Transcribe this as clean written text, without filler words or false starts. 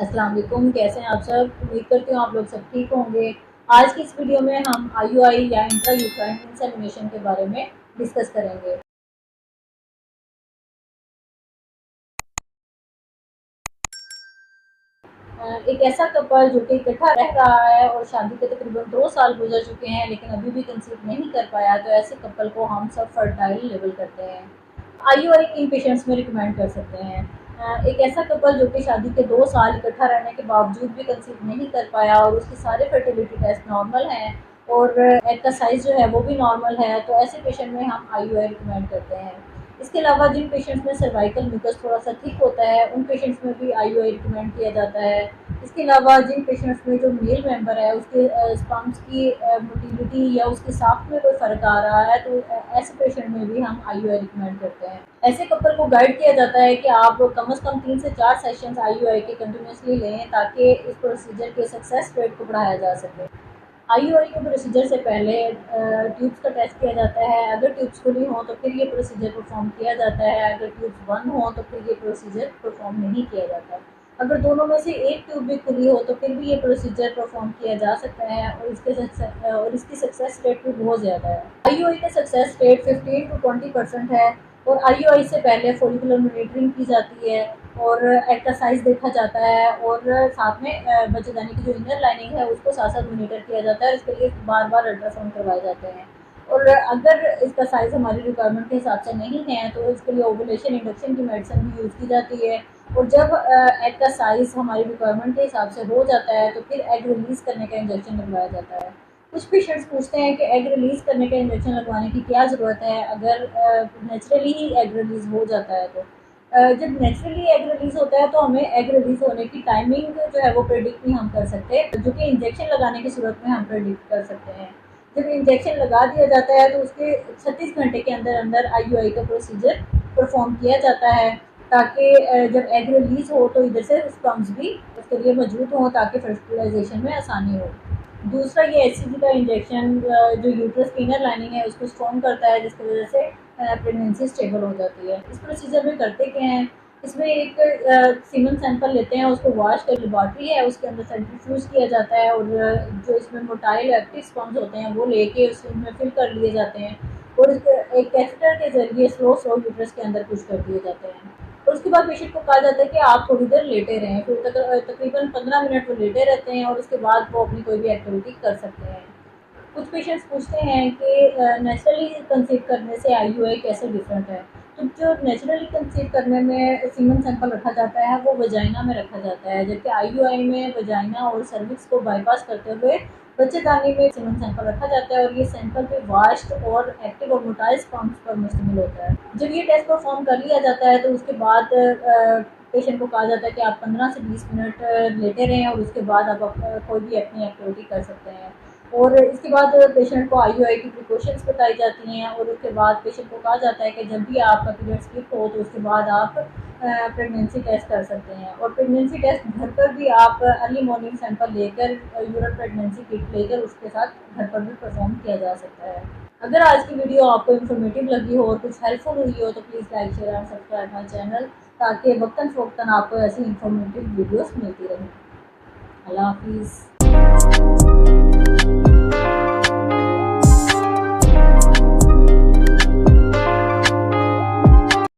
अस्सलाम वालेकुम, कैसे हैं आप सब। उम्मीद करती हूँ आप लोग सब ठीक होंगे। आज की इस वीडियो में हम आईयूआई या इंट्रा यूट्राइन इंसेमिनेशन के बारे में डिस्कस करेंगे। एक ऐसा कपल जो कि इकट्ठा रह रहा है और शादी के तकरीबन 2 साल गुजर चुके हैं लेकिन अभी भी कंसीव नहीं कर पाया, तो ऐसे कपल को हम सब फर्टाइल लेबल करते हैं। आईयूआई किन पेशेंट्स में रिकमेंड कर सकते हैं। एक ऐसा कपल जो कि शादी के 2 साल इकट्ठा रहने के बावजूद भी कंसीव नहीं कर पाया और उसके सारे फर्टिलिटी टेस्ट नॉर्मल हैं और एग का साइज़ जो है वो भी नॉर्मल है, तो ऐसे पेशेंट में हम आईयूआई रिकमेंड करते हैं। इसके अलावा जिन पेशेंट्स में सर्वाइकल म्यूकस थोड़ा सा थिक होता है उन पेशेंट्स में भी आईयूआई रिकमेंड किया जाता है। इसके अलावा जिन पेशेंट्स में जो मेल मेंबर है उसके स्पर्म्स की मोटिलिटी या उसके साफ्ट में कोई फ़र्क आ रहा है, तो ऐसे पेशेंट में भी हम आईयूआई रिकमेंड करते हैं। ऐसे कपल को गाइड किया जाता है कि आप कम से कम 3 से 4 सेशंस आईयूआई के कंटिन्यूसली लें ताकि इस प्रोसीजर के सक्सेस रेट को बढ़ाया जा सके। आईयूआई के प्रोसीजर से पहले ट्यूब्स का टेस्ट किया जाता है। अगर ट्यूब्स खुली हों तो फिर ये प्रोसीजर परफॉर्म किया जाता है, अगर ट्यूब्स बंद हों तो फिर ये प्रोसीजर परफॉर्म नहीं किया जाता। अगर दोनों में से एक ट्यूब भी खुली हो तो फिर भी ये प्रोसीजर परफॉर्म किया जा सकता है और इसकी सक्सेस रेट भी बहुत ज़्यादा है। आईयूआई का सक्सेस रेट 15 to 20% है और आईयूआई से पहले फॉलिकुलर मॉनिटरिंग की जाती है और एग का साइज़ देखा जाता है और साथ में बच्चेदानी की जो इनर लाइनिंग है उसको साथ साथ मॉनिटर किया जाता है। इसके लिए बार बार अल्ट्रासाउंड करवाए जाते हैं और अगर इसका साइज़ हमारी रिक्वायरमेंट के हिसाब से नहीं है तो इसके लिए ओवुलेशन इंडक्शन की मेडिसिन भी यूज़ की जाती है और जब एग का साइज़ हमारी रिक्वायरमेंट के हिसाब से हो जाता है तो फिर एग रिलीज़ करने का इंजेक्शन लगवाया जाता है। कुछ पेशेंट्स पूछते हैं कि एग रिलीज़ करने का इंजेक्शन लगवाने की क्या ज़रूरत है अगर नेचुरली ही एग रिलीज़ हो जाता है। तो जब नेचुरली एग रिलीज़ होता है तो हमें एग रिलीज़ होने की टाइमिंग जो है वो प्रेडिक्ट नहीं हम कर सकते, जो कि इंजेक्शन लगाने की सूरत में हम प्रेडिक्ट कर सकते हैं। जब इंजेक्शन लगा दिया जाता है तो उसके 36 घंटे के अंदर अंदर आईयूआई का प्रोसीजर परफॉर्म किया जाता है ताकि जब एग रिलीज़ हो तो इधर से स्पर्म्स भी उसके लिए मौजूद हों ताकि फर्टिलाइजेशन में आसानी हो। दूसरा ये एचसीजी का इंजेक्शन जो यूट्रस की इनर लाइनिंग है उसको स्ट्रॉन्ग करता है जिसकी वजह से प्रेगनेंसी स्टेबल हो जाती है। इस प्रोसीजर में करते क्या हैं, इसमें एक सीमन सैंपल लेते हैं, उसको वॉश कर लेबॉर्ट्री है उसके अंदर सेंट्रीफ्यूज किया जाता है और जो इसमें मोटाइल एक्टिव स्पर्म्स होते हैं वो लेके उसमें फिल कर लिए जाते हैं और एक कैथेटर के जरिए स्लो स्लो यूट्रस के अंदर पुश कर दिए जाते हैं। और उसके बाद पेशेंट को कहा जाता है कि आप थोड़ी देर लेटे रहें, फिर तकरीबन 15 मिनट वो लेटे रहते हैं और उसके बाद वो अपनी कोई भी एक्टिविटी कर सकते हैं। कुछ पेशेंट्स पूछते हैं कि नेचुरली कंसीव करने से आईयूआई कैसे डिफरेंट है। तो जो नेचुरली कंसीव करने में सीमन सैंपल रखा जाता है वो वजाइना में रखा जाता है, जबकि आईयूआई में वजाइना और सर्विक्स को बाईपास करते हुए बच्चेदानी में सीमन सैंपल रखा जाता है और ये सैंपल पे वाश्ड और एक्टिव और मोटाइल स्पर्म्स पर मुश्तमिल होता है। जब ये टेस्ट परफॉर्म कर लिया जाता है तो उसके बाद पेशेंट को कहा जाता है कि आप 15 से 20 मिनट लेटे रहें और उसके बाद आप कोई भी अपनी एक्टिविटी कर सकते हैं। और इसके बाद पेशेंट को आईयूआई की प्रिकॉशंस बताई जाती हैं और उसके बाद पेशेंट को कहा जाता है कि जब भी आपका पीरियड स्किप हो तो उसके बाद आप प्रेगनेंसी टेस्ट कर सकते हैं और प्रेगनेंसी टेस्ट घर पर भी आप अर्ली मॉर्निंग सैंपल लेकर यूरल प्रेगनेंसी किट लेकर उसके साथ घर पर भी परफॉर्म किया जा सकता है। अगर आज की वीडियो आपको इन्फॉर्मेटिव लगी हो और कुछ हेल्पफुल हुई हो तो please like share and subscribe my channel ताकि वक्तन फ़ौक्तन आपको ऐसी इन्फॉर्मेटिव वीडियोस मिलती रहें। अल्लाह हाफिज़।